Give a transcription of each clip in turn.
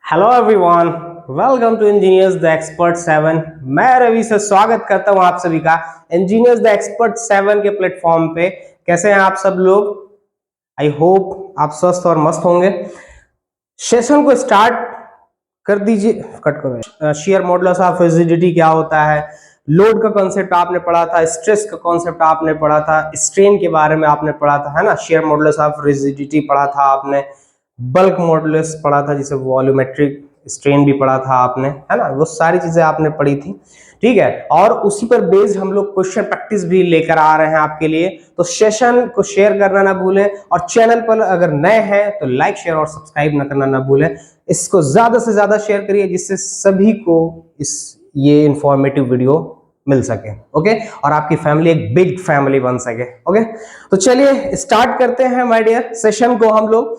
Hello everyone, welcome to engineers the expert 7। मैं रवि से स्वागत करता हूं आप सभी का इंजीनियर्स द एक्सपर्ट 7 के प्लेटफॉर्म पे। कैसे हैं आप सब लोग? आई होप आप स्वस्थ और मस्त होंगे। सेशन को स्टार्ट कर दीजिए। कट करो। शेयर मॉडुलस ऑफ रिजिडिटी क्या होता है, लोड का कॉन्सेप्ट आपने पढ़ा था, स्ट्रेस का कॉन्सेप्ट आपने पढ़ा था, स्ट्रेन के बारे में आपने पढ़ा था, है ना। शेयर मॉडुलस ऑफ रिजिडिटी पढ़ा था आपने, बल्क मॉडुलस पढ़ा था, जिसे वॉल्यूमेट्रिक स्ट्रेन भी पढ़ा था आपने, है ना। वो सारी चीजें आपने पढ़ी थी, ठीक है। और उसी पर बेस्ड हम लोग क्वेश्चन प्रैक्टिस भी लेकर आ रहे हैं आपके लिए। तो सेशन को शेयर करना ना भूलें, और चैनल पर अगर नए हैं तो लाइक शेयर और सब्सक्राइब ना करना ना भूलें। इसको ज्यादा से ज्यादा शेयर करिए जिससे सभी को ये इंफॉर्मेटिव वीडियो मिल सके, ओके, और आपकी फैमिली एक बिग फैमिली बन सके, ओके। तो चलिए स्टार्ट करते हैं माय डियर सेशन को हम लोग।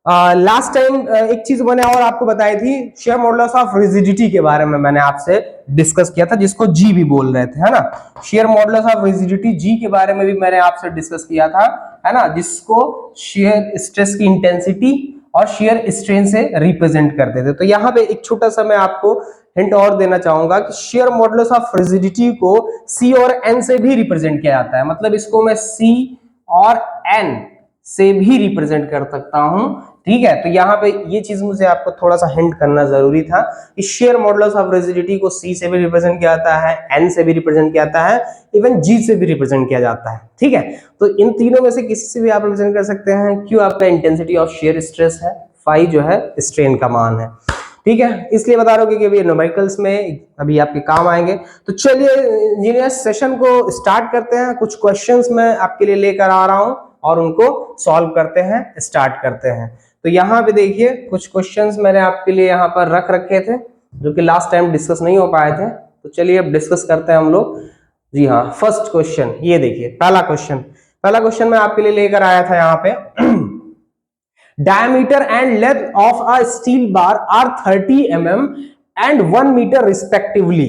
लास्ट टाइम एक चीज मैंने और आपको बताई थी, शेयर मॉडुलस ऑफ रिजिडिटी के बारे में मैंने आपसे डिस्कस किया था, जिसको जी भी बोल रहे थे, है ना। शेयर मॉडुलस ऑफ रिजिडिटी जी के बारे में भी मैंने आपसे डिस्कस किया था, है ना, जिसको शेयर स्ट्रेस की इंटेंसिटी और शेयर स्ट्रेन से रिप्रेजेंट करते थे। तो यहाँ पे एक छोटा सा मैं आपको हिंट और देना चाहूंगा कि शेयर मॉडुलस ऑफ रिजिडिटी को सी और एन से भी रिप्रेजेंट किया जाता है। मतलब इसको मैं सी और एन से भी रिप्रेजेंट कर सकता हूं, ठीक है। तो यहाँ पे ये चीज मुझे आपको थोड़ा सा हिंट करना जरूरी था कि शेयर मॉडुलस ऑफ रिजिडिटी को सी से भी रिप्रेजेंट किया जाता है, एन से भी रिप्रेजेंट किया जाता है, इवन जी से भी रिप्रेजेंट किया जाता है, ठीक है। तो इन तीनों में से किसी से भी आप रिप्रेजेंट कर सकते हैं। क्यों? आपका इंटेंसिटी ऑफ शेयर स्ट्रेस है, फाई जो है स्ट्रेन का मान है, ठीक है। इसलिए बता रहा हूं कि न्यूमेरिकल्स में अभी आपके काम आएंगे। तो चलिए इंजीनियर सेशन को स्टार्ट करते हैं। कुछ क्वेश्चंस मैं आपके लिए लेकर आ रहा हूं और उनको सॉल्व करते हैं, स्टार्ट करते हैं। तो यहाँ पे देखिए कुछ क्वेश्चंस मैंने आपके लिए यहाँ पर रख रखे थे जो कि लास्ट टाइम डिस्कस नहीं हो पाए थे। तो चलिए अब डिस्कस करते हैं हम लोग। जी हाँ, फर्स्ट क्वेश्चन ये देखिए, पहला क्वेश्चन मैं आपके लिए लेकर आया था यहाँ पे। diameter and length of a steel bar are 30 mm and 1 meter respectively।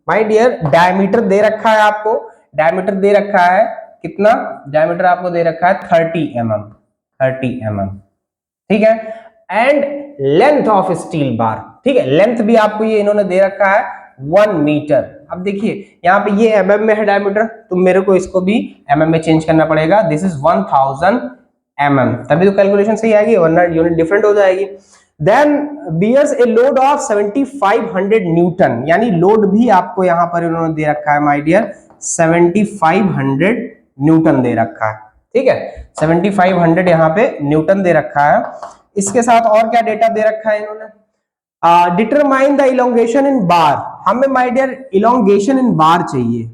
my dear, diameter दे रखा है आपको, diameter दे रखा है कितना, diameter आपको दे रखा है 30 mm, 30 mm, ठीक है। And length of steel bar, ठीक है, लेंथ भी आपको ये इन्होंने दे रखा है 1 मीटर। अब देखिए यहाँ पे ये mm में है डायमीटर, तो मेरे को इसको भी mm में चेंज करना पड़ेगा। दिस इज 1000 mm, तभी तो कैलकुलेशन सही आएगी, वरना यूनिट डिफरेंट हो जाएगी। Then bears a load of 7500 newton, यानी लोड भी आपको यहाँ पर इन्होंने दे रखा है माय डियर 7500 न्यूटन दे रखा है, ठीक है। 7500 यहाँ पे न्यूटन दे रखा है। इसके साथ और क्या डेटा दे रखा है इन्होंने, determine the elongation in bar. हमें my dear elongation in bar चाहिए।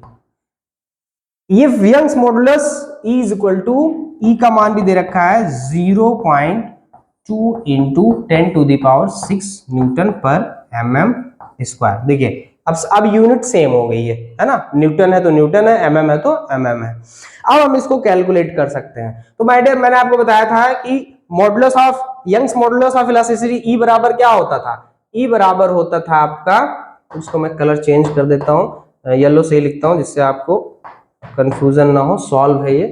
ये Young's modulus E is equal to, E का मान भी दे रखा है 0.3 2 इंटू 10⁻6 न्यूटन पर mm स्क्वायर। देखिए अब यूनिट सेम हो गई है ना, न्यूटन है तो न्यूटन है, mm है तो mm है। अब हम इसको कैलकुलेट कर सकते हैं। तो माय डियर मैंने आपको बताया था कि modulus of Young's modulus of elasticity E बराबर क्या होता था, E बराबर होता था आपका, उसको मैं कलर चेंज कर देता हूँ, येलो से ही लिखता हूँ जिससे आपको कंफ्यूजन ना हो, सॉल्व है ये,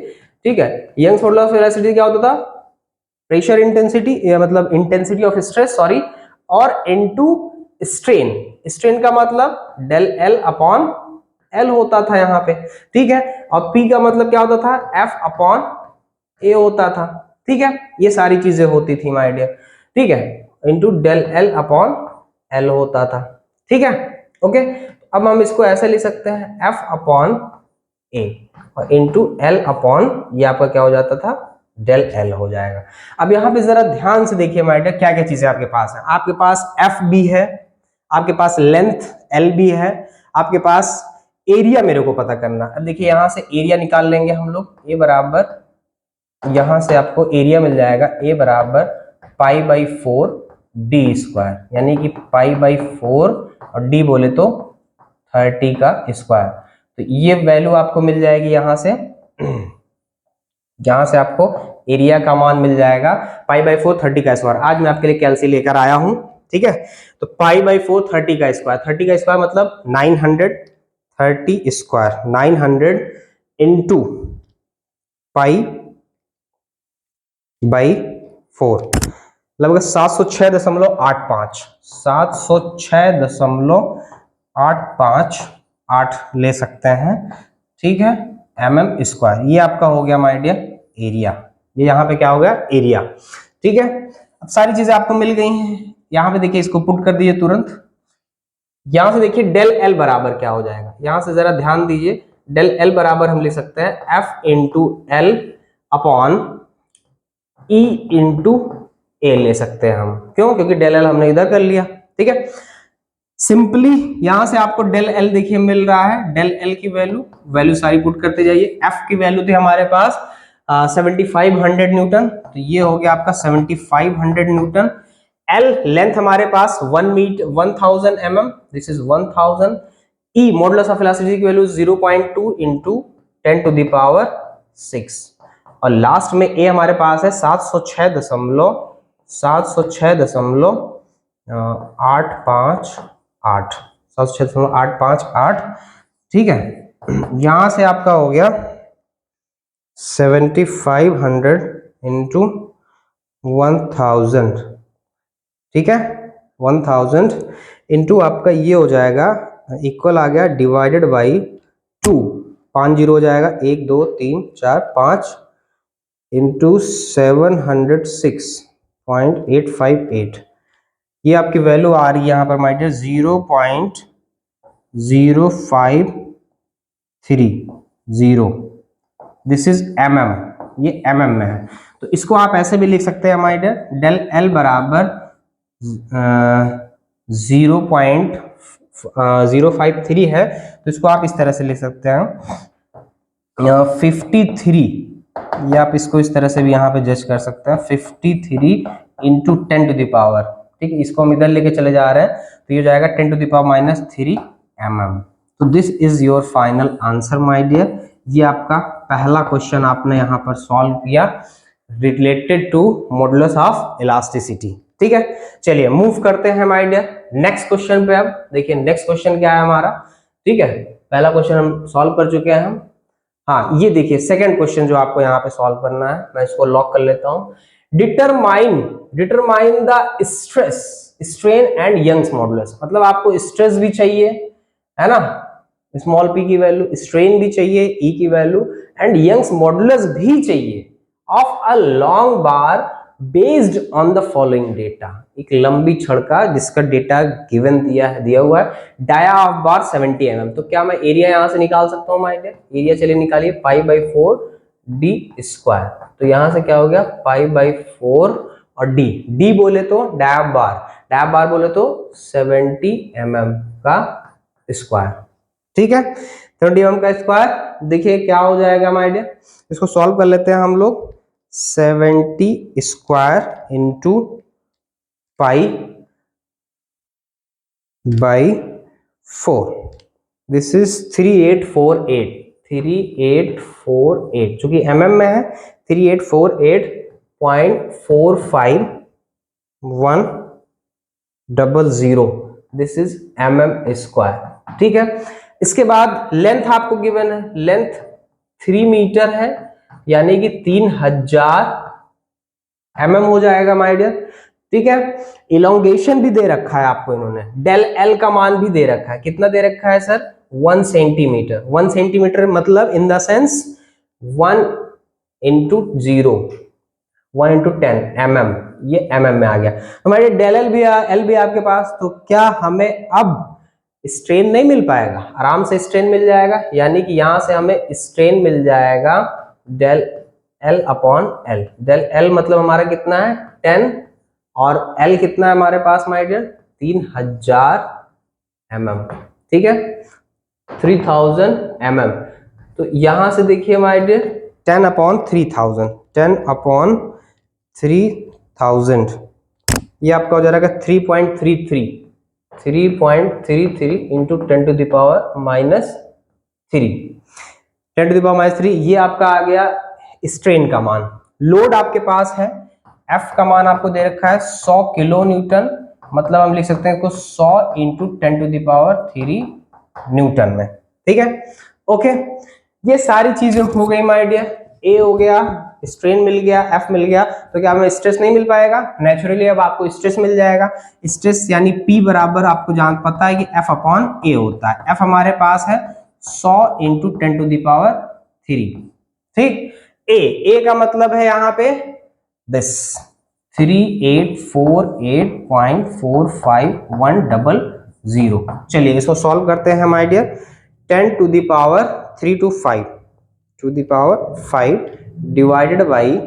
ठीक है। यंग्स मॉडुलस ऑफ इलास्टिसिटी क्या होता था, प्रेशर इंटेंसिटी, मतलब इंटेंसिटी ऑफ स्ट्रेस सॉरी, और इनटू स्ट्रेन, स्ट्रेन का मतलब डेल एल अपॉन एल होता था यहाँ पे, ठीक है। और पी का मतलब क्या होता था, एफ अपॉन ए होता था, ठीक है। ये सारी चीजें होती थी माय डियर, ठीक है, into del L upon L होता था, ठीक है, ओके। अब हम इसको ऐसे लिख सकते हैं एफ अपॉन ए और इनटू एल अपॉन, ये आपका क्या हो जाता था, डेल एल हो जाएगा। अब यहाँ पे जरा ध्यान से देखिए माय डियर, क्या क्या चीजें आपके पास है, आपके पास एफ भी है, आपके पास लेंथ एल भी है, आपके पास एरिया मेरे को पता करना। अब देखिए यहाँ से एरिया निकाल लेंगे हम लोग, ए बराबर, यहां से आपको एरिया मिल जाएगा ए बराबर π/4 डी स्क्वायर, यानी कि π/4 और डी बोले तो 30 का स्क्वायर। तो ये वैल्यू आपको मिल जाएगी यहां से, जहां से आपको एरिया का मान मिल जाएगा π/4 30 का स्क्वायर। आज मैं आपके लिए कैलसी लेकर आया हूं, ठीक है। तो π/4 30 का स्क्वायर, 30 का स्क्वायर मतलब 930 स्क्वायर, 900 इंटू π/4 लगभग 706.85, 706.858 ले सकते हैं, ठीक है, mm स्क्वायर। ये आपका हो गया माय डियर एरिया, ये यहाँ पे क्या हो गया, एरिया, ठीक है। अब सारी चीजें आपको मिल गई हैं, यहाँ पे देखिए इसको पुट कर दीजिए तुरंत। यहां से देखिए डेल एल बराबर क्या हो जाएगा, यहां से जरा ध्यान दीजिए, डेल एल बराबर हम लिख सकते हैं F into L upon E into A ले सकते हैं हम, क्यों, क्योंकि डेल एल हमने इधर कर लिया, ठीक है। सिंपली यहां से आपको डेल एल देखिए मिल रहा है, डेल एल की वैल्यू सारी पुट करते जाइए। एफ की वैल्यू थी हमारे पास 7500 न्यूटन, तो ये हो गया आपका 7500 न्यूटन। एल लेंथ हमारे पास 1000 mm, this is 1000। E modulus of elasticity की वैल्यू 0.2 इंटू 10⁻6, और लास्ट में ए हमारे पास है 706.858, ठीक है। यहां से आपका हो गया 7500 इंटू 1000, ठीक है, 1000 इंटू आपका ये हो जाएगा, इक्वल आ गया डिवाइडेड बाई 2, 5 जीरो हो जाएगा, 1 2 3 4 5 इंटू 706.858, ये आपकी वैल्यू आ रही है यहाँ पर my dear 0.0530, this is mm, ये mm में है। तो इसको आप ऐसे भी लिख सकते हैं माय डियर, डेल एल बराबर 0.053 है, तो इसको आप इस तरह से लिख सकते हैं 53, ये आप इसको इस तरह से भी यहाँ पे जज कर सकते हैं 53 इंटू 10 टू द पावर, ठीक है। इसको हम इधर लेके चले जा रहे हैं, तो ये जाएगा 10 टू द पावर -3 mm। तो this is your final answer my dear. ये आपका पहला क्वेश्चन आपने यहाँ पर सॉल्व किया related to modulus of elasticity, ठीक है। चलिए मूव करते हैं माय डियर नेक्स्ट क्वेश्चन पे। अब देखिए नेक्स्ट क्वेश्चन क्या है हमारा, ठीक है। पहला क्वेश्चन हम सॉल्व कर चुके हैं हम, हाँ ये देखिए सेकंड क्वेश्चन जो आपको यहाँ पे सॉल्व करना है, मैं इसको लॉक कर लेता हूँ। Determine the stress strain and Young's modulus, मतलब आपको स्ट्रेस भी चाहिए है ना, स्मॉल पी की वैल्यू, स्ट्रेन भी चाहिए ई की वैल्यू, एंड यंग्स मॉडुलस भी चाहिए of a long bar based on the following data, एक लंबी छड़ का जिसका डेटा गिवन दिया हुआ है, डाया ऑफ बार 70 mm। तो क्या मैं एरिया यहां से निकाल सकता हूं माय डियर, एरिया चलिए निकालिए π/4 डी स्क्वायर। तो यहां से क्या हो गया π/4 और डी बोले तो डाया बार बोले तो 70 mm का स्क्वायर, ठीक है। 70 mm का स्क्वायर, देखिए क्या हो जाएगा माय डियर, इसको सॉल्व कर लेते हैं हम लोग। 70 square into pi by 4, this is 3848 चूंकि mm में है 3848.45100, दिस इज mm स्क्वायर। ठीक है, इसके बाद लेंथ आपको गिवन है, लेंथ 3 मीटर है यानी कि 3000 mm हो जाएगा माय डियर। ठीक है, इलोंगेशन भी दे रखा है आपको इन्होंने, डेल एल का मान भी दे रखा है, कितना दे रखा है सर 1 सेंटीमीटर। 1 सेंटीमीटर मतलब in the sense 1 into 0, 1 into 10 mm, ये mm में आ गया। हमारे डेल एल भी आपके पास, तो क्या हमें अब स्ट्रेन नहीं मिल पाएगा, आराम से स्ट्रेन मिल जाएगा, यानी कि यहां से हमें स्ट्रेन मिल जाएगा del L upon L. Del L मतलब हमारा कितना है 10 और एल कितना है हमारे पास माय डियर 3000 mm। ठीक है, 3000 mm। तो यहां से देखिए माय डियर 10 अपॉन 3000, 10 अपॉन 3000 ये आपका हो जाएगा 3.33 into 10 to the power minus 3, 10 to the power minus 3, ये आपका आ गया स्ट्रेन का मान। लोड आपके पास है, F का मान आपको दे रखा है 100 किलो न्यूटन, मतलब हम लिख सकते हैं इसको 100 into 10 to the power 3 newton में। ठीक है, ओके, ये सारी चीजें हो गई माय डियर। ए हो गया, स्ट्रेन मिल गया, एफ मिल गया, तो क्या हमें स्ट्रेस नहीं मिल पाएगा? नेचुरली अब आपको स्ट्रेस मिल जाएगा। स्ट्रेस यानी पी बराबर आपको जान पता है कि एफ अपॉन ए होता है। एफ हमारे पास है 100 इंटू 10 टू द पावर 3। ठीक, ए का मतलब है यहाँ पे दिस 3848.45100। चलिए इसको सॉल्व करते हैं my dear. 10 to the power 3 to 5 to the power 5 divided by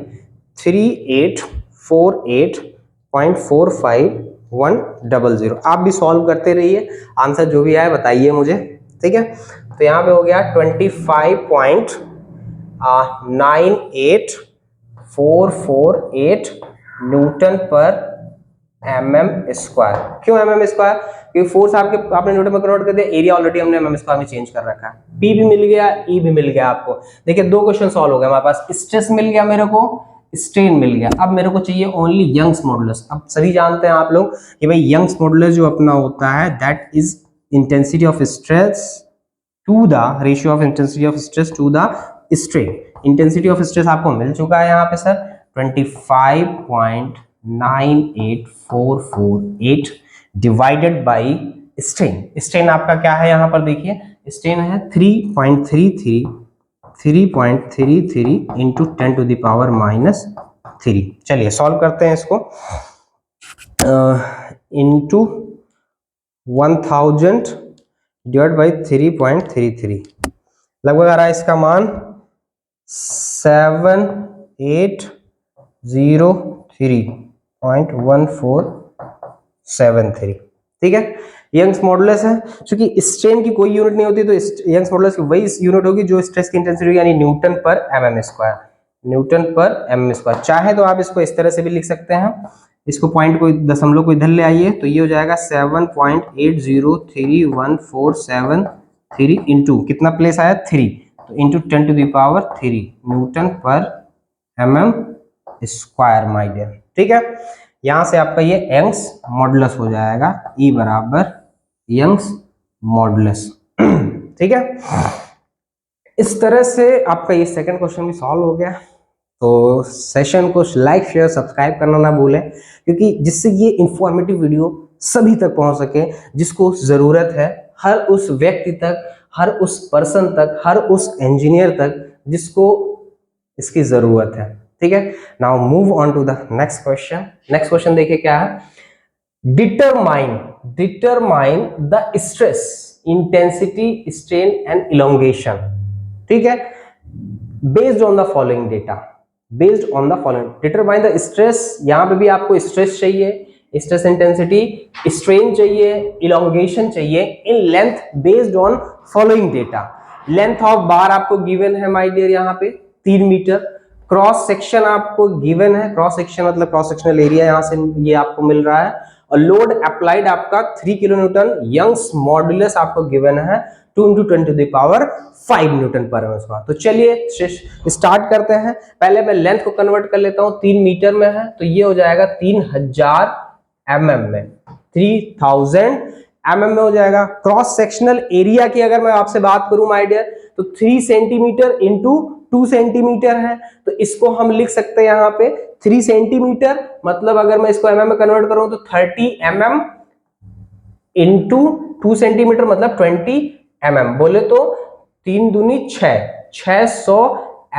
3848.45100। आप भी सॉल्व करते रहिए, आंसर जो भी आए बताइए मुझे। ठीक है, तो यहाँ पे हो गया 25.98448 न्यूटन पर mm स्क्वायर। क्यों mm स्क्वायर? क्योंकि फोर्स आपने न्यूटन में कन्वर्ट कर दिया, एरिया ऑलरेडी हमने mm स्क्वायर में चेंज कर रखा है। P भी मिल गया, E भी मिल गया आपको। देखिए दो क्वेश्चन सॉल्व हो गए हमारे पास, स्ट्रेस मिल गया मेरे को, स्ट्रेन मिल गया। अब मेरे को चाहिए ओनली यंग्स मॉडुलस। अब सभी जानते हैं आप लोग कि भाई यंग्स मॉडुलस जो अपना होता है that is intensity of stress to the ratio of intensity of stress to the strain. Intensity of stress आपको मिल चुका है यहाँ पे sir 25.98448 divided by strain. Strain आपका क्या है यहाँ पर देखिए, स्ट्रेन है 3.33 into 10 to the power minus 3। चलिए सॉल्व करते हैं इसको। इंटू 1000 डिवाइड बाई 3.33 लगभग आ रहा है इसका मान 7803.1473। ठीक है, यंग्स मॉडुलस है, क्योंकि स्ट्रेन की कोई यूनिट नहीं होती तो यंग्स मॉडुलस की वही यूनिट होगी जो स्ट्रेस की इंटेंसिटी यानी न्यूटन पर mm स्क्वायर, न्यूटन पर mm स्क्वायर। चाहे तो आप इसको इस तरह से भी लिख सकते हैं, इसको पॉइंट को दशमलव को इधर ले आइए तो ये हो जाएगा 7.803147 इंटू कितना प्लेस आया 3, तो into 10 to the power 3 newton पर mm स्क्वायर माय डियर। ठीक है, यहां से आपका ये यंग्स मॉडुलस हो जाएगा, E बराबर यंग्स मॉडुलस। ठीक है, इस तरह से आपका ये सेकंड क्वेश्चन भी सॉल्व हो गया। तो सेशन को लाइक शेयर सब्सक्राइब करना ना भूलें, क्योंकि जिससे ये इंफॉर्मेटिव वीडियो सभी तक पहुंच सके, जिसको जरूरत है, हर उस व्यक्ति तक, हर उस पर्सन तक, हर उस इंजीनियर तक जिसको इसकी जरूरत है। ठीक है, now move on to the next question. Next question देखिए क्या है, determine the stress intensity strain and elongation. ठीक है, based on the following data, based on the following determine the stress. यहां पे भी आपको स्ट्रेस चाहिए, स्ट्रेस इंटेंसिटी, स्ट्रेन चाहिए, इलोंगेशन चाहिए in length based on following data. Length of bar आपको गिवन है माय डियर यहाँ पे 3 मीटर, क्रॉस सेक्शन आपको गिवन है, क्रॉस सेक्शन मतलब क्रॉस सेक्शनल एरिया यहां से ये आपको मिल रहा है, और लोड अप्लाइड आपका 3 किलो न्यूटन, यंग्स मॉड्यूलस आपको गिवन है 2 × 10⁵ न्यूटन पर एम स्क्वायर। तो चलिए स्टार्ट करते हैं। पहले मैं लेंथ को कन्वर्ट कर लेता हूं, 3 मीटर में है तो ये हो जाएगा 3000 mm में, 3000 mm में हो जाएगा। क्रॉस सेक्शनल एरिया की अगर मैं आपसे बात करूं माय डियर, तो 3 सेंटीमीटर इंटू 2 सेंटीमीटर है, तो इसको हम लिख सकते हैं यहाँ पे 3 सेंटीमीटर, मतलब अगर मैं इसको mm में कन्वर्ट करूं तो 30 mm इंटू 2 सेंटीमीटर मतलब 20 mm, बोले तो 3 दूनी 600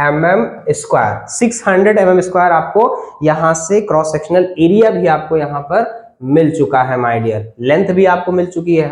mm स्क्वायर, 600 mm स्क्वायर आपको यहां से क्रॉस सेक्शनल एरिया भी आपको यहां पर मिल चुका है माय डियर, लेंथ भी आपको मिल चुकी है।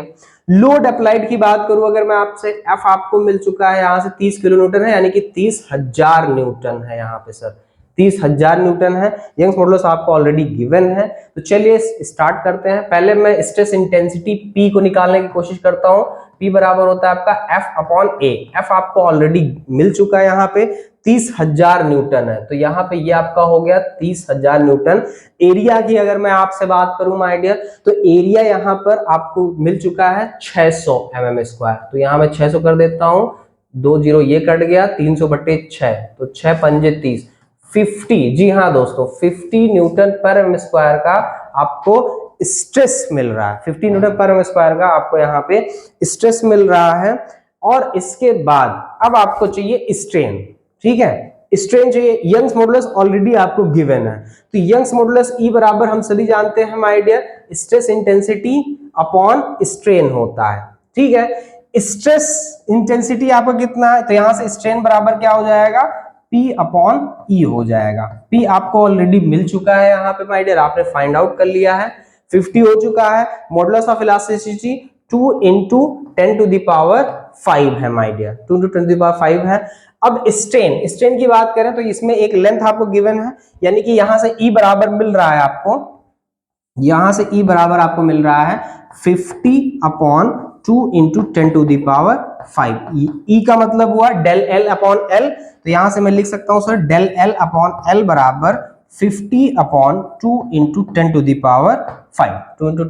लोड अप्लाइड की बात करूं अगर मैं आपसे, एफ आपको मिल चुका है यहां से 30 किलो न्यूटन है, यानी कि 30,000 न्यूटन है यहाँ पे सर, 30,000 न्यूटन है। यंग्स मॉडुलस आपको ऑलरेडी गिवन है। तो चलिए स्टार्ट करते हैं। पहले मैं स्ट्रेस इंटेंसिटी P को निकालने की कोशिश करता हूं। P बराबर होता है आपका F/A। F आपको ऑलरेडी मिल चुका है यहाँ पे 30,000 न्यूटन है, तो यहाँ पे ये आपका हो गया 30,000 न्यूटन। एरिया की अगर मैं आपसे बात करूं माय डियर, तो एरिया यहाँ पर आपको मिल चुका है 600 mm स्क्वायर, तो यहाँ मैं 600 कर देता हूं, 2 0 ये कट गया, 300/6, तो 6 पंजे 30, 50, जी हाँ दोस्तों 50 न्यूटन पर एम स्क्वायर का आपको स्ट्रेस मिल रहा है, 50 न्यूटन पर एम स्क्वायर का आपको यहाँ पे स्ट्रेस मिल रहा है। और इसके बाद अब आपको चाहिए स्ट्रेन, ठीक है, स्ट्रेन चाहिए। यंग्स मॉडुलस ऑलरेडी आपको गिवन है, तो यंग्स मॉडुलस E बराबर हम सभी जानते हैं my dear, stress intensity upon strain होता है, ठीक है। स्ट्रेस इंटेंसिटी आपका कितना है, तो यहां से स्ट्रेन बराबर क्या हो जाएगा, P/E हो जाएगा। P आपको ऑलरेडी मिल चुका है यहाँ पे माय डियर, आपने फाइंड आउट कर लिया है, 50 हो चुका है। मॉडुलस ऑफ इलास्टिसिटी 2 × 10⁵ है माय डियर, 2 × 10⁵ है। अब स्ट्रेन की बात करें तो इसमें एक लेंथ आपको गिवन है, यानी कि यहां से E बराबर मिल रहा है आपको, यहां से E बराबर आपको मिल रहा है 50/2 × 10⁵। E का मतलब हुआ del L/L, तो यहां से मैं लिख सकता हूं सर del L/L बराबर 50/2 × 10⁵, 2 ×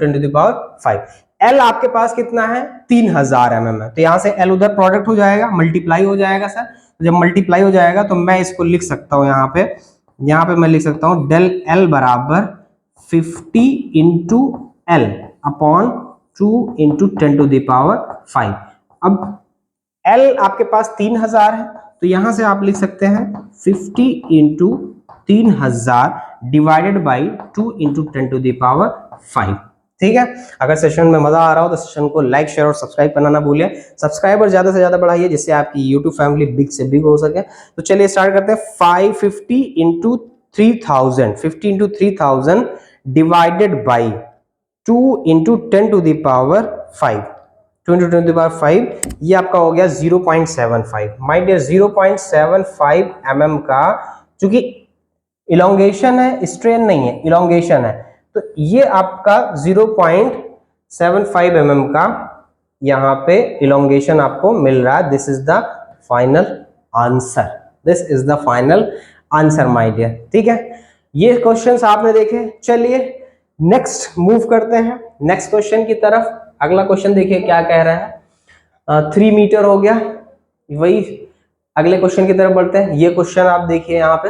10⁵। L आपके पास कितना है, 3000 mm है, तो यहां से L उधर प्रोडक्ट हो जाएगा, मल्टीप्लाई हो जाएगा सर। तो जब मल्टीप्लाई हो जाएगा तो मैं इसको लिख सकता हूं यहाँ पे मैं लिख सकता हूं del L बराबर 50 × L/2 × 10⁵। अब L आपके पास 3000 है, तो यहां से आप लिख सकते हैं 50 × 3000 डिवाइडेड बाई 2 × 10⁵, ठीक है। अगर सेशन में मजा आ रहा हो तो सेशन को लाइक शेयर और सब्सक्राइब करना ना भूलें, सब्सक्राइबर ज्यादा से ज्यादा बढ़ाइए जिससे आपकी यूट्यूब फैमिली बिग से बिग हो सके। तो चलिए स्टार्ट करते हैं। 550 × 3000, 50 × 3000 डिवाइडेड बाई 2 × 10⁵, 2 × 10⁵, ये आपका हो गया 0.75 माय डियर, 0.75 mm का, चूंकि इलोंगेशन है, स्ट्रेन नहीं है, इलोंगेशन है, तो ये आपका 0.75 mm का यहां पे इलोंगेशन आपको मिल रहा है। This is the final answer, this is the final answer my dear, ठीक है। ये क्वेश्चंस आपने देखे। चलिए नेक्स्ट मूव करते हैं नेक्स्ट क्वेश्चन की तरफ। अगला क्वेश्चन देखिए क्या कह रहा है। 3 मीटर हो गया, वही अगले क्वेश्चन की तरफ बढ़ते हैं। ये क्वेश्चन आप देखिए यहाँ पे,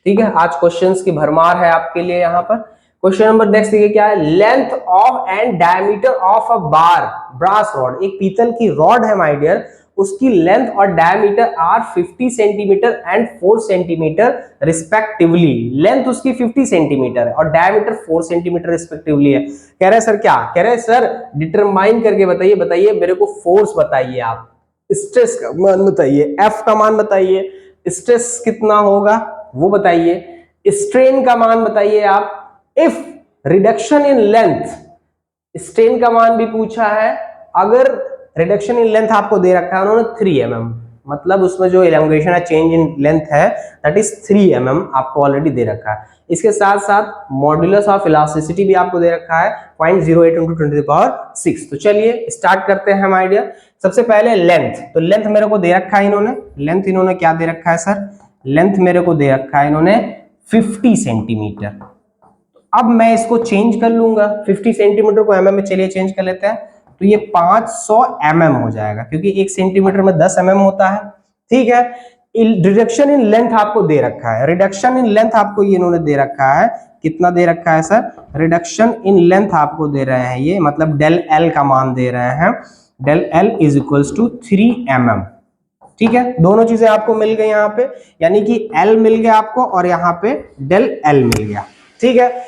ठीक है, आज क्वेश्चंस की भरमार है आपके लिए यहाँ पर। क्वेश्चन नंबर नेक्स्ट देखिए क्या है, length of and diameter of a brass rod, एक पीतल की रॉड है माय डियर, उसकी लेंथ और diameter are 50 centimetre and 4 centimetre respectively. Length उसकी 50 सेंटीमीटर है और डायमीटर 4 सेंटीमीटर रिस्पेक्टिवली है। कह रहे सर क्या कह रहे सर, डिटरमाइन करके बताइए मेरे को फोर्स बताइए, आप स्ट्रेस का मान बताइए, एफ का मान बताइए, स्ट्रेस कितना होगा वो बताइए, स्ट्रेन का मान बताइए आप। If reduction in length, strain का मान भी पूछा है, अगर रिडक्शन इन लेंथ आपको दे रखा है उन्होंने 3 mm, मतलब उसमें जो इलोंगेशन है, चेंज इन लेंथ है, दैट इज 3 mm आपको ऑलरेडी दे रखा है। इसके साथ साथ मॉड्यूलस ऑफ इलास्टिसिटी भी आपको दे रखा है 0.08 × 10⁶। तो चलिए स्टार्ट करते हैं माय डियर। सबसे पहले लेंथ, तो लेंथ मेरे को दे रखा है इन्होंने, लेंथ इन्होंने क्या दे रखा है सर, लेंथ मेरे को दे रखा है इन्होंने 50 सेंटीमीटर। अब मैं इसको चेंज कर लूंगा, 50 सेंटीमीटर को mm में चलिए चेंज कर लेते हैं, तो ये 500 mm हो जाएगा, क्योंकि 1 सेंटीमीटर में 10 mm होता है। ठीक है, रिडक्शन इन लेंथ आपको दे रखा है, रिडक्शन इन लेंथ आपको ये इन्होंने दे रखा है, कितना दे रखा है सर, रिडक्शन इन लेंथ आपको दे रहे हैं ये, मतलब डेल एल का मान दे रहे हैं, del L is equals to 3 mm। ठीक है, दोनों चीजें आपको मिल गई यहाँ पे, यानी कि एल मिल गया आपको और यहाँ पे डेल एल मिल गया। ठीक है,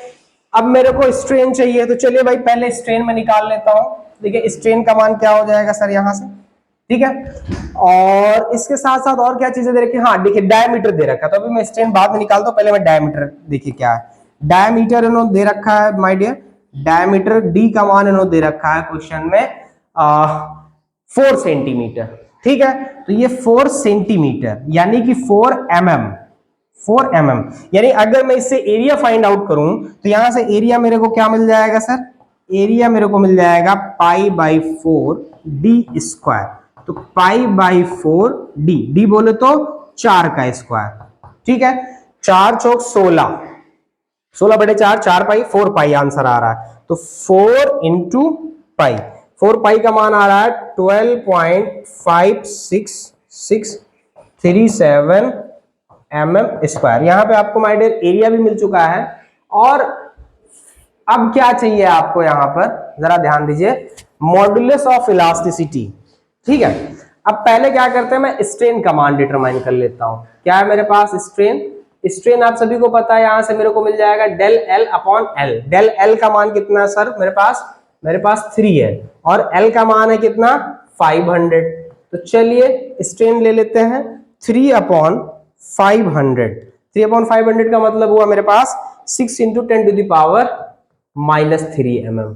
अब मेरे को स्ट्रेन चाहिए, तो चलिए भाई पहले स्ट्रेन में निकाल लेता हूं। देखिए स्ट्रेन का मान क्या हो जाएगा सर यहाँ से, ठीक है, और इसके साथ साथ और क्या चीजें दे रखी है, हाँ देखिए डायमीटर दे रखा है, तो अभी मैं स्ट्रेन बाद में निकालता हूं, पहले मैं डायमीटर देखिए क्या है। डायमीटर इन्होंने दे रखा है माय डियर, डायमीटर डी का मान इन्होंने दे रखा है क्वेश्चन में 4 सेंटीमीटर। ठीक है, तो ये 4 सेंटीमीटर यानी कि 4 mm, 4 mm, यानी अगर मैं इससे एरिया फाइंड आउट करूं तो यहां से एरिया मेरे को क्या मिल जाएगा सर, एरिया मेरे को मिल जाएगा π/4 d स्क्वायर। तो π/4 डी बोले तो 4 का स्क्वायर। ठीक है, 4 चौक 16, 16/4, 4 पाई 4 पाई आंसर आ रहा है, तो 4 इंटू पाई, 4 पाई का मान आ रहा है 12.56637 mm स्क्वायर। यहां पे आपको माय डियर एरिया भी मिल चुका है, और अब क्या चाहिए आपको यहां पर, जरा ध्यान दीजिए, मॉडुलस ऑफ इलास्टिसिटी। ठीक है, अब पहले क्या करते हैं, मैं स्ट्रेन का मान डिटरमाइन कर लेता हूं। क्या है मेरे पास स्ट्रेन, स्ट्रेन आप सभी को पता है, यहां से मेरे को मिल जाएगा del L upon L. Del L का मान कितना है सर मेरे पास 3 है, और एल का मान है कितना 500। तो चलिए स्ट्रेन ले लेते हैं 3/500। 3/500 का मतलब हुआ मेरे पास 6 into 10 to the power -3 mm।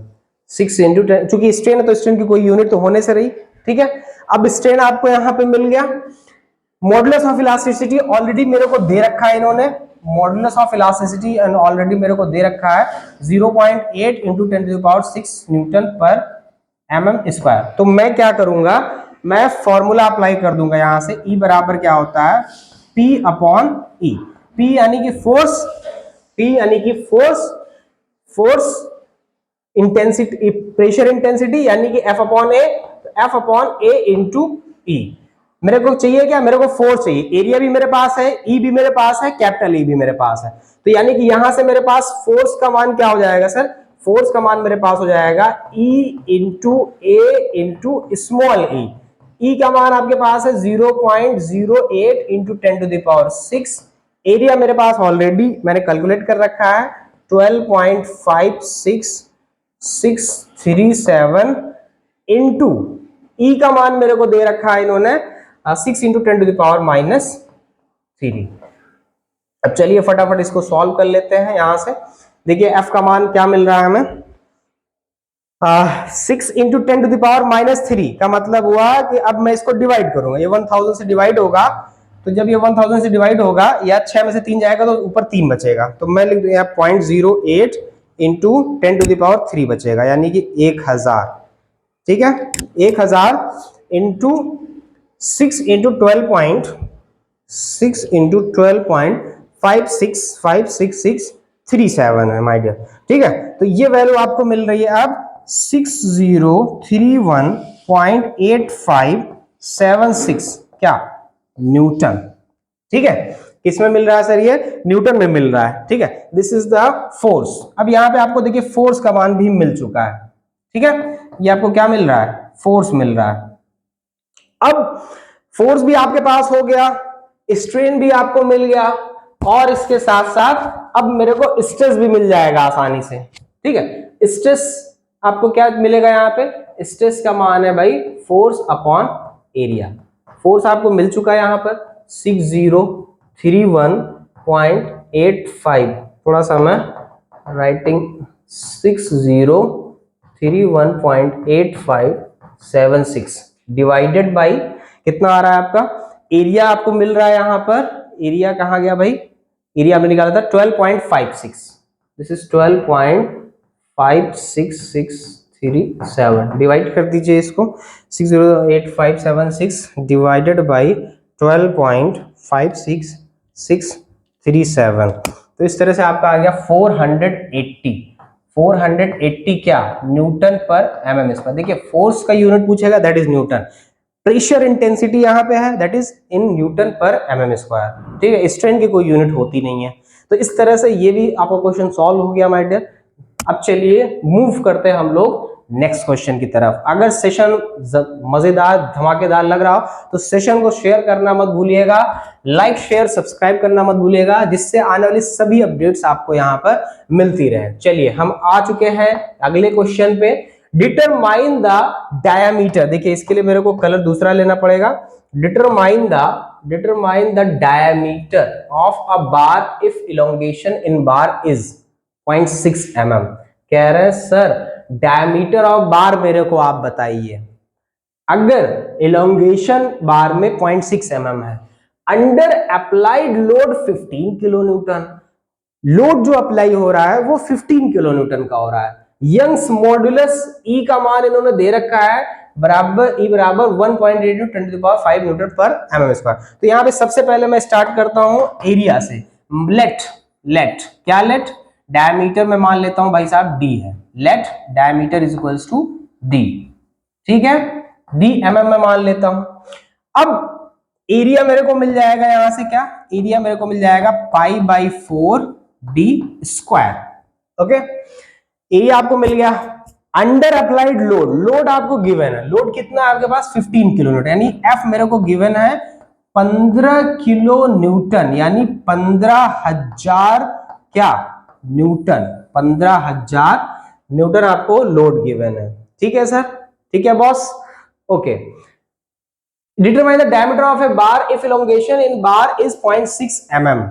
6 into 10, चूंकि स्ट्रेन है तो स्ट्रेन की कोई यूनिट तो होने से रही। ठीक है, अब स्ट्रेन आपको यहां पे मिल गया। मॉडुलस ऑफ इलास्टिसिटी ऑलरेडी मेरे को दे रखा है इन्होंने, modulus of elasticity and already मेरे को दे रखा है 0.8 into 10 to the power 6 newton पर mm स्क्वायर। तो मैं क्या करूंगा, मैं फॉर्मूला अप्लाई कर दूंगा यहां से, E बराबर क्या होता है P/E। P यानी कि फोर्स, P यानी कि फोर्स इंटेंसिटी, प्रेशर इंटेंसिटी, यानी कि F/A इंटू E। मेरे को चाहिए क्या, मेरे को फोर्स चाहिए, एरिया भी मेरे पास है, E भी मेरे पास है, कैपिटल E भी मेरे पास है, तो यानी कि यहां से मेरे पास फोर्स का मान क्या हो जाएगा सर, फोर्स का मान मेरे पास हो जाएगा E into A into small e। E का मान आपके पास है 0.08 into 10 to the power 6। Area मेरे पास ऑलरेडी मैंने कैलकुलेट कर रखा है 12.5667 इंटू E का मान मेरे को दे रखा है इन्होंने 6 इंटू 10 टू द पावर -3। अब चलिए फटाफट इसको सॉल्व कर लेते हैं। यहां से देखिए F का मान क्या मिल रहा है हमें, 6 इंटू 10 टू द पावर -3 का मतलब हुआ कि अब मैं इसको डिवाइड करूंगा, ये 1000 से डिवाइड होगा, तो जब ये 1000 से डिवाइड होगा या 6 में से 3 जाएगा तो ऊपर 3 बचेगा, तो मैं लिख दूंगा 0.08 इंटू 10 टू द पावर 3 बचेगा, यानी कि 1000। ठीक है, 1000 इंटू 6 इंटू 12.5667 है माय डियर। ठीक है, तो ये वैल्यू आपको मिल रही है अब 6031.8576 क्या न्यूटन। ठीक है, किसमें मिल रहा है सर, ये न्यूटन में मिल रहा है। ठीक है, दिस इज द फोर्स। अब यहां पे आपको देखिए फोर्स का मान भी मिल चुका है। ठीक है, ये आपको क्या मिल रहा है, फोर्स मिल रहा है। अब फोर्स भी आपके पास हो गया, स्ट्रेन भी आपको मिल गया, और इसके साथ साथ अब मेरे को स्ट्रेस भी मिल जाएगा आसानी से। ठीक है, स्ट्रेस आपको क्या मिलेगा, यहाँ पे स्ट्रेस का मान है भाई फोर्स अपॉन एरिया। फोर्स आपको मिल चुका है यहाँ पर 6031.85, थोड़ा सा मैं राइटिंग 6031.8576 डिवाइडेड बाई कितना आ रहा है आपका, एरिया आपको मिल रहा है यहाँ पर, एरिया कहाँ गया भाई, एरिया हमने निकाला था 12.56, दिस इज 12.56637, डिवाइड कर दीजिए इसको, 608576 डिवाइडेड बाई 12.566 637। तो इस तरह से आपका आ गया 480 क्या न्यूटन पर mm स्क्वायर। देखिए फोर्स का यूनिट पूछेगा, that is Newton. Pressure intensity यहाँ पे है, दैट इज इन न्यूटन पर mm स्क्वायर। ठीक है, स्ट्रेन की कोई यूनिट होती नहीं है। तो इस तरह से ये भी आपका क्वेश्चन सॉल्व हो गया माय डियर। अब चलिए मूव करते हैं हम लोग नेक्स्ट क्वेश्चन की तरफ। अगर सेशन मजेदार धमाकेदार लग रहा हो तो सेशन को शेयर करना मत भूलिएगा, लाइक शेयर सब्सक्राइब करना मत भूलिएगा, जिससे आने वाली सभी अपडेट्स आपको यहाँ पर मिलती रहे। चलिए हम आ चुके हैं अगले क्वेश्चन पे। Determine the diameter. देखिए इसके लिए मेरे को कलर दूसरा लेना पड़ेगा। Determine the diameter of a bar if elongation in bar is 0.6 mm। कह रहे हैं सर डायमीटर ऑफ बार मेरे को आप बताइए। अगर इलोंगेशन बार में 0.6 mm है, under applied load 15 kilo Newton, load जो अप्लाई हो रहा है वो 15 किलो न्यूटन का हो रहा है। यंग्स मॉड्यूलस ई का मान इन्होंने दे रखा है बराबर ई बराबर 1.8 × 10⁵ न्यूटन पर mm स्क्वायर। तो यहाँ पे सबसे पहले मैं स्टार्ट करता हूं एरिया से। लेट डायमीटर में मान लेता हूं भाई साहब d है। Let diameter is equals to d। ठीक है, d mm में मान लेता हूं। अब एरिया मेरे को मिल जाएगा यहां से, क्या एरिया मेरे को मिल जाएगा π/4d²। ओके, एरिया आपको मिल गया। अंडर अप्लाइड लोड आपको गिवन है, लोड कितना है आपके पास 15 किलो न्यूटन, यानी F मेरे को गिवन है 15 किलो न्यूटन, यानी 15,000 क्या न्यूटन, 15,000 न्यूटन आपको लोड गिवन है। ठीक है सर, ठीक है boss, okay. Determine the diameter of a bar if elongation in bar is 0.6 mm।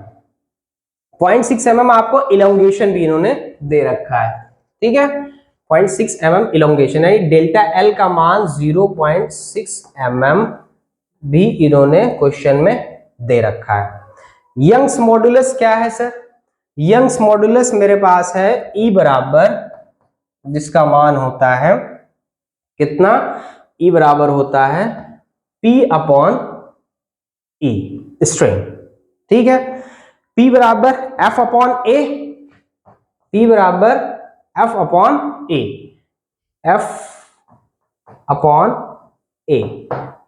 0.6 mm आपको इलोंगेशन भी इन्होंने दे रखा है। ठीक है, 0.6 mm इलोंगेशन, यानी डेल्टा एल का मान 0.6 mm भी इन्होंने क्वेश्चन में दे रखा है। यंग्स मॉड्यूलस क्या है सर? यंग्स मॉड्यूलस मेरे पास है E बराबर, जिसका मान होता है कितना, E बराबर होता है P/E स्ट्रेन। ठीक है, P बराबर F/A, P बराबर F/A, F/A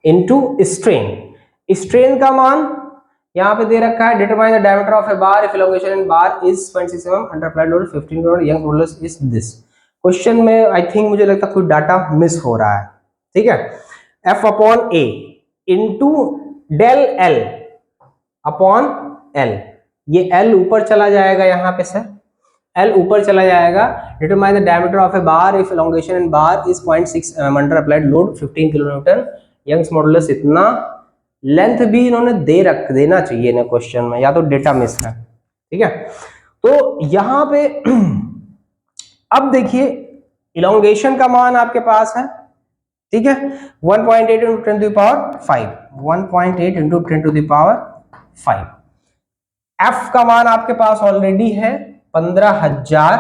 into strain. Strain का मान यहां पे दे रखा है। Determine the diameter of a bar if elongation in bar is 0.6 mm under applied load 15 kN, young modulus is this. Question में आई थिंक मुझे लगता है कोई डाटा मिस हो रहा है। ठीक है, F/A into del L upon L, ये एल ऊपर चला जाएगा यहाँ पे सर, एल ऊपर चला जाएगा। Determine the diameter of a bar if elongation in bar is 0.6 mm under applied load 15 kilo newton, Young's modulus इतना। लेंथ भी इन्होंने देना चाहिए ना क्वेश्चन में, या तो डेटा मिस है। ठीक है, तो यहां पे अब देखिए इलोंगेशन का मान आपके पास है, ठीक है 1.8 × 10⁵, 1.8 × 10⁵। एफ का मान आपके पास ऑलरेडी है 15,000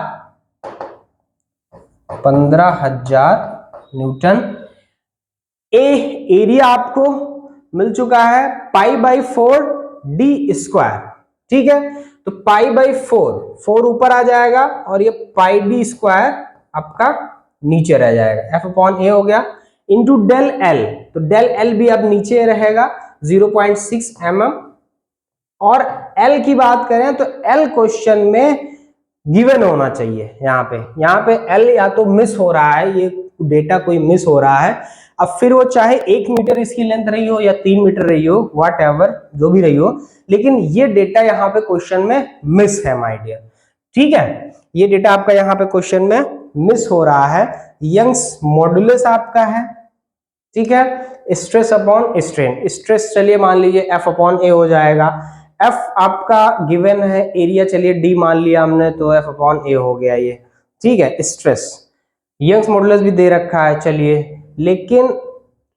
न्यूटन। एरिया आपको मिल चुका है π/4d²। ठीक है, तो π/4 ऊपर आ जाएगा और ये πd² आपका नीचे रह जाएगा। F/A हो गया इंटू डेल एल, तो डेल एल भी अब नीचे रहेगा 0.6 mm। और L की बात करें तो L क्वेश्चन में गिवन होना चाहिए। यहाँ पे L या तो मिस हो रहा है, ये डेटा कोई मिस हो रहा है। अब फिर वो चाहे 1 मीटर इसकी लेंथ रही हो या 3 मीटर रही हो, व्हाट एवर जो भी रही हो, लेकिन ये डेटा यहाँ पे क्वेश्चन में मिस है माय डियर। ठीक है, ये डेटा आपका यहाँ पे क्वेश्चन में मिस हो रहा है। यंग्स मॉड्यूलस आपका है, ठीक है, स्ट्रेस अपॉन स्ट्रेन। स्ट्रेस चलिए मान लीजिए F/A हो जाएगा। F आपका गिवन है, एरिया चलिए D मान लिया हमने, तो F/A हो गया ये। ठीक है, स्ट्रेस यंग्स मॉड्यूलस भी दे रखा है चलिए, लेकिन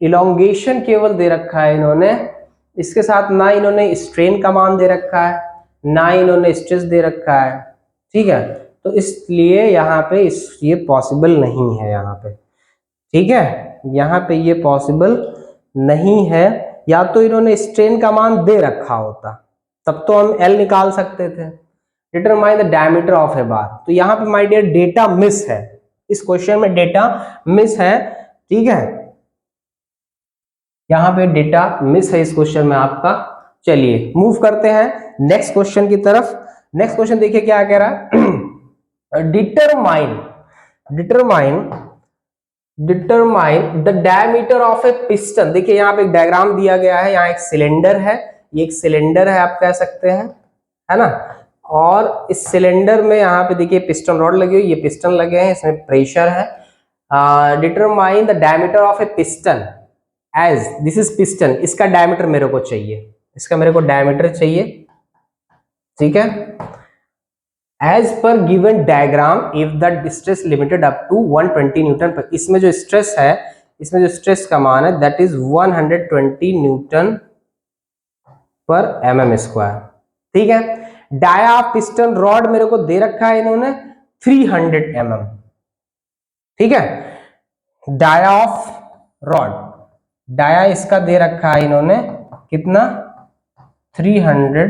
इलोंगेशन केवल दे रखा है इन्होंने, इसके साथ ना इन्होंने स्ट्रेन का मान दे रखा है, ना इन्होंने स्ट्रेस दे रखा है। ठीक है, तो इसलिए यहाँ पे ये पॉसिबल नहीं है यहाँ पे। ठीक है, यहाँ पे ये पॉसिबल नहीं है, या तो इन्होंने स्ट्रेन का मान दे रखा होता तब तो हम L निकाल सकते थे। Determine the diameter of a बार, तो यहाँ पे माय डियर डेटा मिस है, इस क्वेश्चन में डेटा मिस है, ठीक है, यहाँ पे डेटा मिस है इस क्वेश्चन में आपका। चलिए मूव करते हैं नेक्स्ट क्वेश्चन की तरफ। नेक्स्ट क्वेश्चन देखिए क्या कह रहा है। Determine determine the diameter of a piston. देखिए यहाँ पे एक डायग्राम दिया गया है, यहाँ एक सिलेंडर है, ये एक सिलेंडर है आप कह सकते हैं, है ना, और इस सिलेंडर में यहाँ पे देखिए पिस्टन रॉड लगी हुई, ये पिस्टन लगे हैं, इसमें प्रेशर है। Determine the diameter of a piston as this is piston, इसका डायमीटर मेरे को चाहिए, इसका मेरे को डायमीटर चाहिए, ठीक है। As per given diagram if the stress limited up to 120 newton per, इसमें जो स्ट्रेस है, इसमें जो स्ट्रेस का मान है दैट इज 120 न्यूटन पर mm स्क्वायर, ठीक है। डाया ऑफ पिस्टन रॉड मेरे को दे रखा है इन्होंने 300 mm, ठीक है। डाया ऑफ रॉड, डाया इसका दे रखा है इन्होंने कितना 300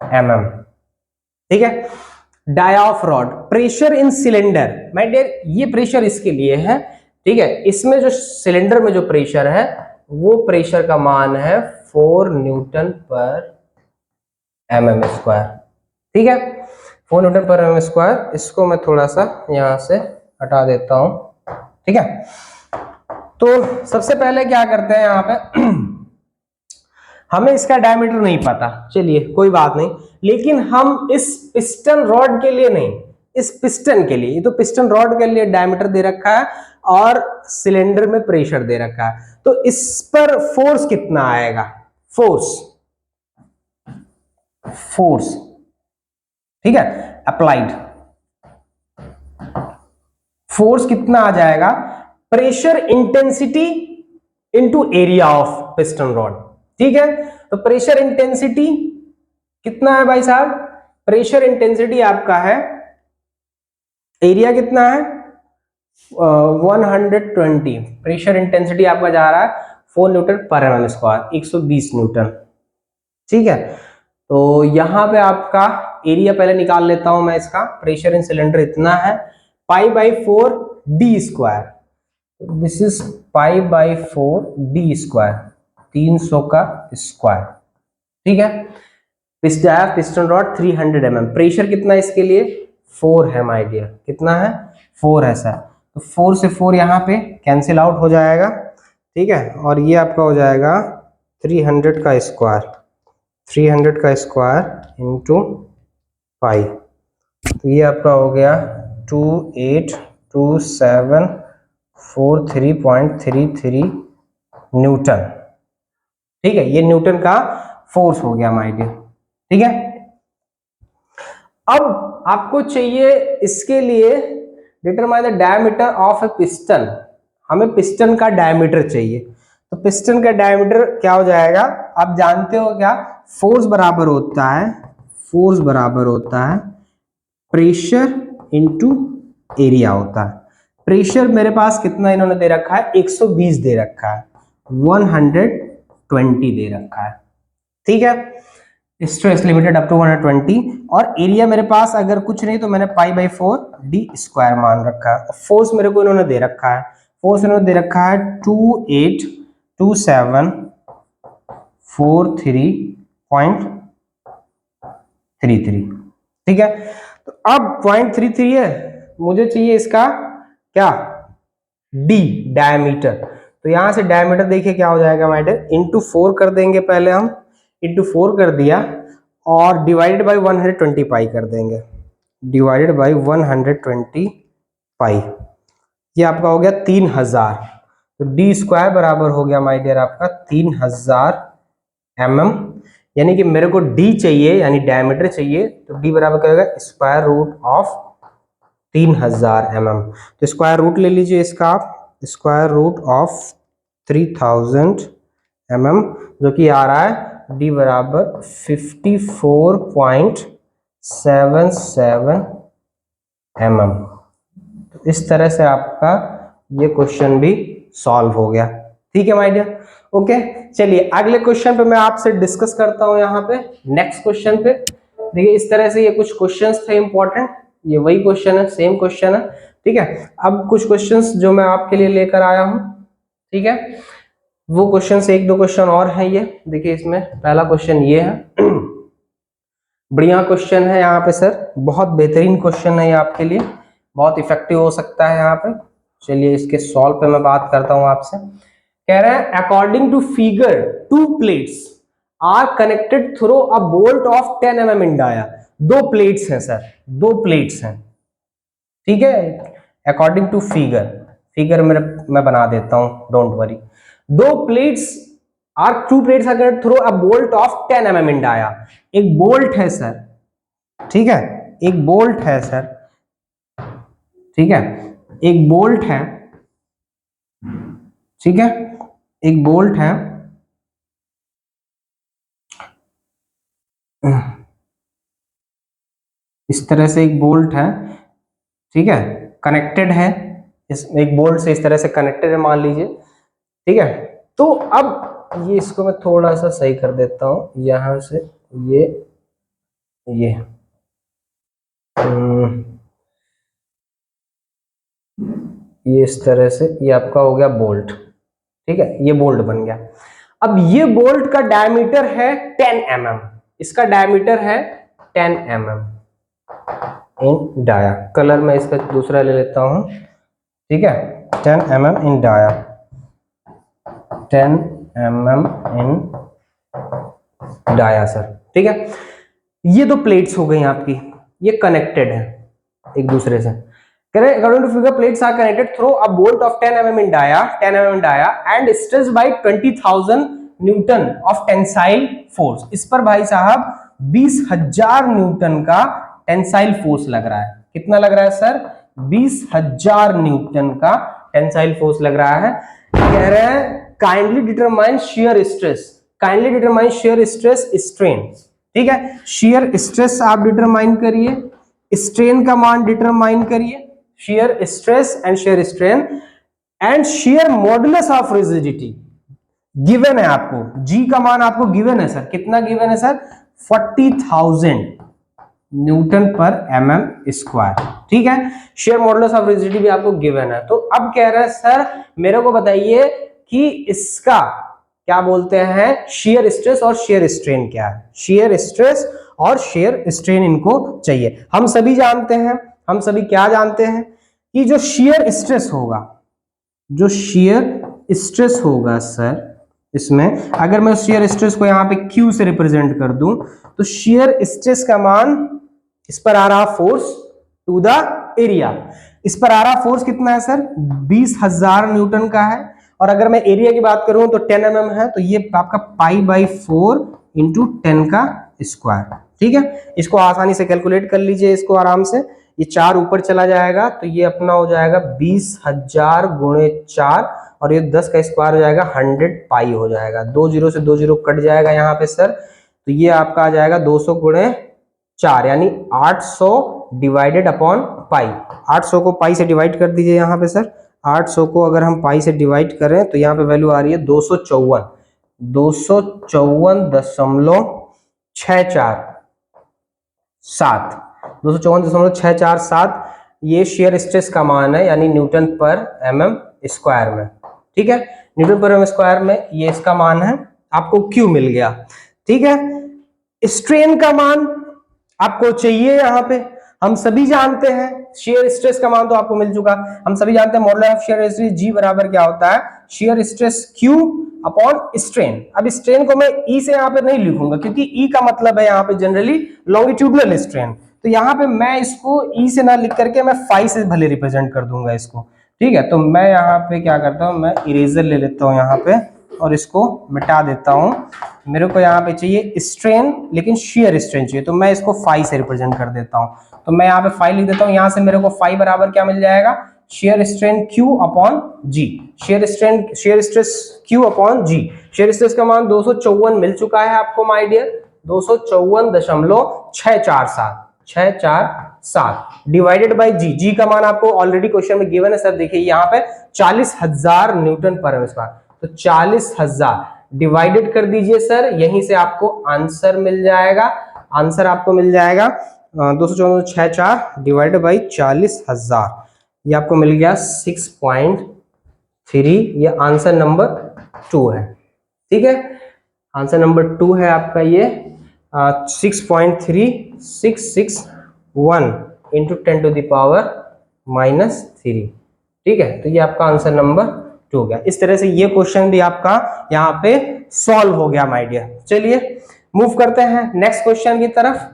mm, ठीक है। Dia of rod, pressure in cylinder, my dear ये प्रेशर इसके लिए है, ठीक है। इसमें जो सिलेंडर में जो प्रेशर है वो प्रेशर का मान है 4 न्यूटन पर mm स्क्वायर, ठीक है, 4 न्यूटन पर mm स्क्वायर। इसको मैं थोड़ा सा यहां से हटा देता हूं, ठीक है। तो सबसे पहले क्या करते हैं यहाँ पे हमें इसका डायमीटर नहीं पता, चलिए कोई बात नहीं, लेकिन हम इस पिस्टन रॉड के लिए नहीं, इस पिस्टन के लिए, ये तो पिस्टन रॉड के लिए डायमीटर दे रखा है और सिलेंडर में प्रेशर दे रखा है, तो इस पर फोर्स कितना आएगा, फोर्स, ठीक है, अप्लाइड फोर्स कितना आ जाएगा, pressure intensity into area of piston rod, ठीक है। तो प्रेशर इंटेंसिटी कितना है भाई साहब, प्रेशर इंटेंसिटी आपका है, एरिया कितना है 120, प्रेशर इंटेंसिटी आपका जा रहा है 4 न्यूटन पर mm स्क्वायर, 120 न्यूटन, ठीक है। तो यहां पे आपका एरिया पहले निकाल लेता हूं मैं इसका, प्रेशर इन सिलेंडर इतना है π/4 d square, this is π/4 d square, 300 का स्क्वायर, ठीक है। पिस्टन रॉड 300 mm, प्रेशर कितना इसके लिए 4 है माय डियर, कितना है 4 है सर, तो 4 से 4 यहाँ पे कैंसिल आउट हो जाएगा, ठीक है, और ये आपका हो जाएगा 300 का स्क्वायर, 300 का स्क्वायर इंटू पाई, तो ये आपका हो गया 282743.33 न्यूटन, ठीक है, ये न्यूटन का फोर्स हो गया माय डियर, ठीक है। अब आपको चाहिए इसके लिए determine the diameter of a piston, हमें पिस्टन का डायमीटर चाहिए, तो पिस्टन का डायमीटर क्या हो जाएगा, आप जानते हो क्या, फोर्स बराबर होता है प्रेशर इनटू एरिया होता है। प्रेशर मेरे पास कितना इन्होंने दे रखा है 120 दे रखा है, 120 दे रखा है, ठीक है, स्ट्रेस लिमिटेड अप टू 120, और एरिया मेरे पास अगर कुछ नहीं तो मैंने π/4 d स्क्वायर मान रखा है। फोर्स मेरे को इन्होंने दे रखा है, फोर्स इन्होंने दे रखा है 282743.33, ठीक है। तो अब 0.33 है, मुझे चाहिए इसका क्या d डायमीटर, तो यहां से डायमीटर देखिए क्या हो जाएगा माय डियर, इंटू 4 कर देंगे, पहले हम इंटू 4 कर दिया और डिवाइडेड बाई 120 पाई कर देंगे, डिवाइडेड बाई 120 पाई, ये आपका हो गया 3000, तो डी स्क्वायर बराबर हो गया माय डियर आपका 3000 mm, यानी कि मेरे को डी चाहिए यानी डायमीटर चाहिए, तो डी बराबर क्या होगा स्क्वायर रूट ऑफ 3000 mm, तो स्क्वायर रूट ले लीजिए इसका आप, स्क्वायर रूट ऑफ 3000 mm, जो कि आ रहा है डी बराबर 54.77 mm। तो इस तरह से आपका ये क्वेश्चन भी सॉल्व हो गया, ठीक है माय डियर, ओके। चलिए अगले क्वेश्चन पे मैं आपसे डिस्कस करता हूं। यहाँ पे नेक्स्ट क्वेश्चन पे देखिए, इस तरह से ये कुछ क्वेश्चंस थे इंपॉर्टेंट, ये वही क्वेश्चन है, सेम क्वेश्चन है, ठीक है। अब कुछ क्वेश्चंस जो मैं आपके लिए लेकर आया हूं, ठीक है, वो क्वेश्चंस एक दो क्वेश्चन और हैं। ये देखिए, इसमें पहला क्वेश्चन ये है, बढ़िया क्वेश्चन है यहाँ पे सर, बहुत बेहतरीन क्वेश्चन है ये आपके लिए, बहुत इफेक्टिव हो सकता है यहाँ पे। चलिए इसके सॉल्व पे मैं बात करता हूँ आपसे। कह रहे हैं according to figure 2 plates are connected through a bolt of 10 mm in dia. दो प्लेट्स हैं सर, दो प्लेट्स हैं, ठीक है। अकॉर्डिंग टू फिगर, फिगर मैं बना देता हूं, डोंट वरी। दो plates are two plates are connected through a bolt of 10 mm in dia. एक बोल्ट है सर, ठीक है, एक बोल्ट है सर, ठीक है, एक बोल्ट है, ठीक है, एक बोल्ट है, इस तरह से एक बोल्ट है, ठीक है, कनेक्टेड है, इस एक बोल्ट से इस तरह से कनेक्टेड है मान लीजिए, ठीक है। तो अब ये इसको मैं थोड़ा सा सही कर देता हूं, यहां से ये इस तरह से ये आपका हो गया बोल्ट, ठीक है, ये बोल्ट बन गया। अब ये बोल्ट का डायमीटर है 10 mm, इसका डायमीटर है 10 mm इन डाया। कलर मैं इसका दूसरा ले लेता हूं, ठीक है, 10 mm in dia, 10 mm in dia sir, ठीक है। ये दो प्लेट्स हो गई आपकी, ये कनेक्टेड है एक दूसरे से। According to figure, plates are connected through a bolt of 10 mm in dia, 10 mm in dia, and stressed by 20,000 Newton of tensile force। इस पर भाई साहब 20,000 न्यूटन का टेंसाइल फोर्स लग रहा है। कितना लग रहा है सर? 20,000 न्यूटन का टेंसाइल फोर्स लग रहा है। कह रहे हैं kindly determine shear stress, kindly determine shear stress strain, ठीक है। शियर स्ट्रेस आप डिटरमाइन करिए, स्ट्रेन का मान डिटरमाइन करिए, shear stress and shear strain and shear modulus of rigidity given है आपको, G का मान आपको गिवन है सर, कितना गिवन है सर? 40,000 न्यूटन पर mm स्क्वायर, ठीक है। शेयर मॉडुलस ऑफ रिजिडिटी भी आपको गिवन है। तो अब कह रहे हैं सर मेरे को बताइए कि इसका क्या बोलते हैं, शेयर स्ट्रेस और शेयर स्ट्रेन क्या है। शेयर स्ट्रेस और शेयर स्ट्रेन इनको चाहिए। हम सभी जानते हैं, हम सभी क्या जानते हैं कि जो शेयर स्ट्रेस होगा, जो शेयर स्ट्रेस होगा सर, इसमें अगर मैं शेयर स्ट्रेस को यहां पे Q से रिप्रेजेंट कर दूं तो शेयर स्ट्रेस का मान, इस पर आ रहा फोर्स टू द एरिया, इस पर आ रहा फोर्स कितना है सर? 20,000 न्यूटन का है। और अगर मैं एरिया की बात करूं तो 10 mm है, तो ये आपका π/4 इंटू 10 का स्क्वायर, ठीक है। इसको आसानी से कैलकुलेट कर लीजिए, इसको आराम से, ये 4 ऊपर चला जाएगा तो ये अपना हो जाएगा 20,000 गुणे 4 और ये 10 का स्क्वायर हो जाएगा 100 पाई हो जाएगा। 2 जीरो से 2 जीरो कट जाएगा यहाँ पे सर, तो ये आपका आ जाएगा 200 गुणे 4 यानी 800 डिवाइडेड अपॉन पाई। 800 को पाई से डिवाइड कर दीजिए यहाँ पे सर, 800 को अगर हम पाई से डिवाइड करें तो यहाँ पे वैल्यू आ रही है 254, 254.647, 254.647 ये शेयर स्ट्रेस का मान है, यानी न्यूटन पर mm स्क्वायर में, ठीक है। न्यूटन पर mm स्क्वायर में ये इसका मान है, आपको Q मिल गया, ठीक है। स्ट्रेन का मान आपको चाहिए यहाँ पे, हम सभी जानते हैं शेयर स्ट्रेस का मान तो आपको मिल चुका, हम सभी जानते हैं modulus of shear stress G बराबर क्या होता है? Share stress Q upon strain. अब स्ट्रेन को मैं E से यहाँ पे नहीं लिखूंगा क्योंकि E का मतलब है यहाँ पे जनरली लॉन्गिट्यूडनल स्ट्रेन, तो यहाँ पे मैं इसको E से ना लिख करके मैं फाई से भले रिप्रेजेंट कर दूंगा इसको, ठीक है। तो मैं यहाँ पे क्या करता हूँ, मैं इरेजर ले लेता हूँ यहाँ पे और इसको मिटा देता हूँ। मेरे को यहाँ पे चाहिए स्ट्रेन, लेकिन शेयर स्ट्रेन चाहिए, तो मैं इसको फाई से रिप्रेजेंट कर देता हूँ। तो मैं यहाँ पे फाई लिख देता हूँ, यहाँ से मेरे को फाई बराबर क्या मिल जाएगा? Shear strain Q upon G, shear stress Q upon G। Shear stress का मान 254 मिल चुका है आपको my dear, 254.647 divided by G। G का मान आपको ऑलरेडी क्वेश्चन में गिवन है सर, देखिए यहाँ पे 40,000 न्यूटन पर एम स्क्वायर, तो 40,000 डिवाइडेड कर दीजिए सर, यहीं से आपको आंसर मिल जाएगा। आंसर आपको मिल जाएगा 214 डिवाइडेड बाई 40,000, ये आपको मिल गया 6.3। ये आंसर नंबर 2 है। ठीक है, आंसर नंबर 2 है आपका ये 6.3661 इंटू 10⁻³ ठीक है, तो ये आपका आंसर नंबर 2 हो गया। इस तरह से ये क्वेश्चन भी आपका यहाँ पे सॉल्व हो गया माय डियर। चलिए मूव करते हैं नेक्स्ट क्वेश्चन की तरफ।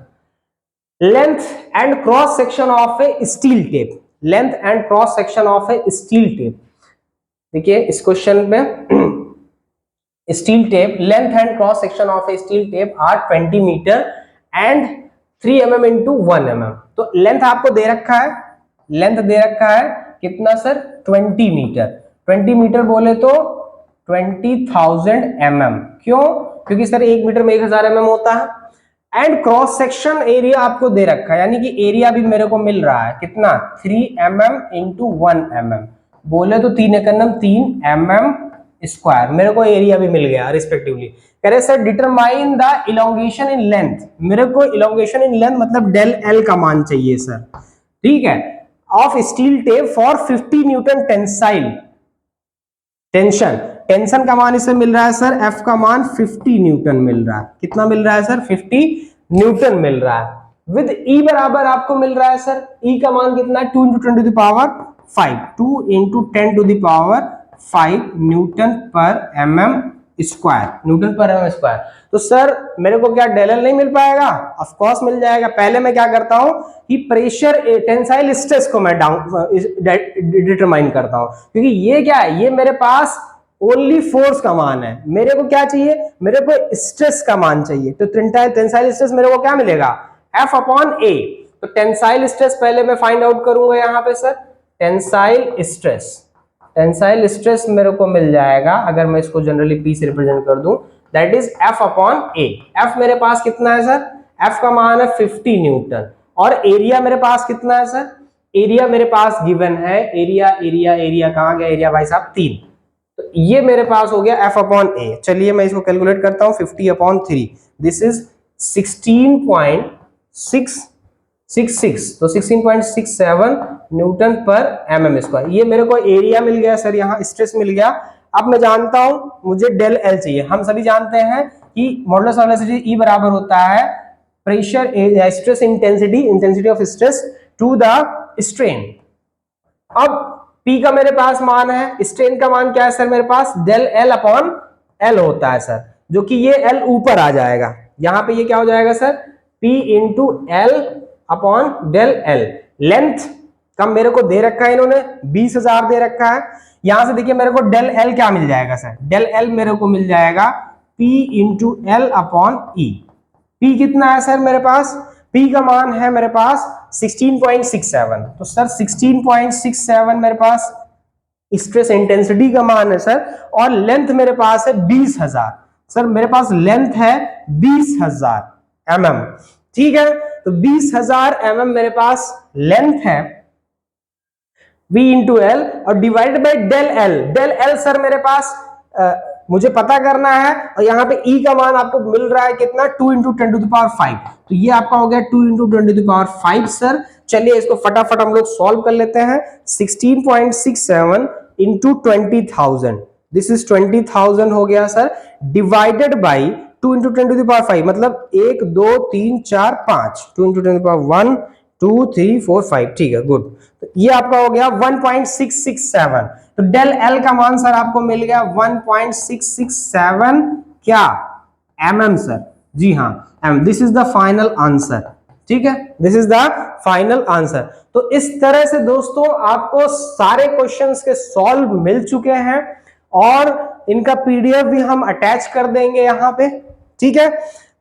Length and cross section of a steel tape, length and cross section of a steel tape. देखिए इस क्वेश्चन में steel tape, length and cross section of a steel tape are 20 metre and 3 mm into 1 mm। तो length आपको दे रखा है, length दे रखा है कितना सर 20 मीटर। 20 मीटर बोले तो 20,000 mm। क्यों? क्योंकि सर 1 मीटर में 1000 mm होता है। एंड क्रॉस सेक्शन एरिया आपको दे रखा है, यानी कि एरिया भी मेरे को मिल रहा है कितना 3 mm इंटू 1 mm। बोले तो 3 एकम 3 mm स्क्वायर, मेरे को एरिया भी मिल गया रिस्पेक्टिवली। कह रहे sir determine the elongation in length, मेरे को इलोंगेशन इन लेंथ मतलब डेल एल का मान चाहिए सर। ठीक है, of steel tape for 50 Newton tensile tension. Tension का मान इससे मिल रहा है सर, एफ का मान 50 न्यूटन मिल रहा है। कितना मिल रहा है सर 50 न्यूटन मिल रहा है। विद ई बराबर आपको मिल रहा है सर, ई का मान कितना है 2 into 10 to the power 5, 2 into 10 to the power 5 newton पर mm स्क्वायर, न्यूटन पर mm स्क्वायर। तो सर मेरे को क्या डेल एल नहीं मिल पाएगा? ऑफ कोर्स मिल जाएगा। पहले मैं क्या करता हूं कि प्रेशर टेंसाइल स्ट्रेस को मैं डिटरमाइन करता हूं, क्योंकि ये क्या है, ये मेरे पास ओनली फोर्स का मान है। मेरे को क्या चाहिए, मेरे को स्ट्रेस का मान चाहिए। तो टेंसाइल स्ट्रेस मेरे को क्या मिलेगा F अपॉन A। तो टेंसाइल स्ट्रेस पहले मैं फाइंड आउट करूंगा यहाँ पे sir, tensile stress, tensile stress मेरे को मिल जाएगा, अगर मैं इसको जनरली P से रिप्रेजेंट कर दूं, that is F upon A। F मेरे पास कितना है सर, F का मान है 50 न्यूटन, और एरिया मेरे पास कितना है सर, एरिया मेरे पास गिवन है, एरिया एरिया एरिया कहां गया एरिया भाई साहब 3। तो ये मेरे पास हो गया F अपॉन A। चलिए मैं इसको कैलकुलेट करता हूं, 50 अपॉन 3, दिस इज 16.666, तो 16.67 न्यूटन पर mm स्क्वायर। ये मेरे को एरिया मिल गया सर, यहाँ स्ट्रेस मिल गया। अब मैं जानता हूं मुझे डेल एल चाहिए। हम सभी जानते हैं कि मॉडुलस ऑफ वेलोसिटी E बराबर होता है pressure stress intensity, intensity of stress to the strain. अब P का मेरे पास मान है, स्ट्रेन का मान क्या है सर मेरे पास, डेल एल अपॉन एल होता है सर, जो कि ये L ऊपर आ जाएगा। यहाँ पे ये क्या हो जाएगा sir, P into L upon del L. Length का मेरे को दे रखा है इन्होंने 20,000 दे रखा है। यहां से देखिए मेरे को डेल एल क्या मिल जाएगा सर, डेल एल मेरे को मिल जाएगा P इंटू एल अपॉन ई। P कितना है सर मेरे पास, P का मान है मेरे पास 16.67। तो सर 16.67 मेरे पास स्ट्रेस इंटेंसिटी का मान है सर, और लेंथ मेरे पास है 20,000। सर मेरे पास लेंथ है 20,000 mm। ठीक है, तो 20,000 mm मेरे पास लेंथ है, V इंटू एल और divided by del L. Del L sir मेरे पास मुझे पता करना है, और यहाँ पे E का मान आपको मिल रहा है कितना 2 इंटू 10 टू द पावर 5। तो ये आपका हो गया 2 into 10 to the power 5 sir. चलिए इसको फटाफट हम लोग सॉल्व कर लेते हैं। 16.67 इंटू 20,000, दिस इज 20,000 हो गया sir, divided by 2 into 10 to the power 5, मतलब 1 2 3 4 5, 2 इंटू 10 टू द पावर 1 2 3 4 5। ठीक है, गुड। तो ये आपका हो गया 1.667। तो डेल एल का मान सर आपको मिल गया 1.667 क्या mm सर, जी हाँ m। This is the final answer. ठीक है, this is the final answer. तो इस तरह से दोस्तों आपको सारे क्वेश्चंस के सॉल्व मिल चुके हैं, और इनका पीडीएफ भी हम अटैच कर देंगे यहाँ पे। ठीक है,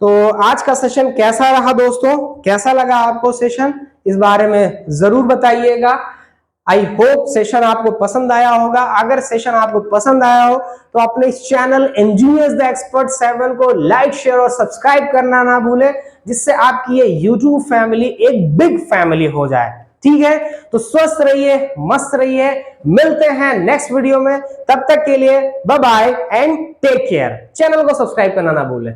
तो आज का सेशन कैसा रहा दोस्तों, कैसा लगा आपको सेशन, इस बारे में जरूर बताइएगा। आई होप सेशन आपको पसंद आया होगा। अगर सेशन आपको पसंद आया हो तो अपने इस चैनल इंजीनियर्स द एक्सपर्ट 7 को लाइक शेयर और सब्सक्राइब करना ना भूलें, जिससे आपकी ये यूट्यूब फैमिली एक बिग फैमिली हो जाए। ठीक है, तो स्वस्थ रहिए, मस्त रहिए, मिलते हैं नेक्स्ट वीडियो में। तब तक के लिए bye bye and take care. Channel को सब्सक्राइब करना ना भूलें।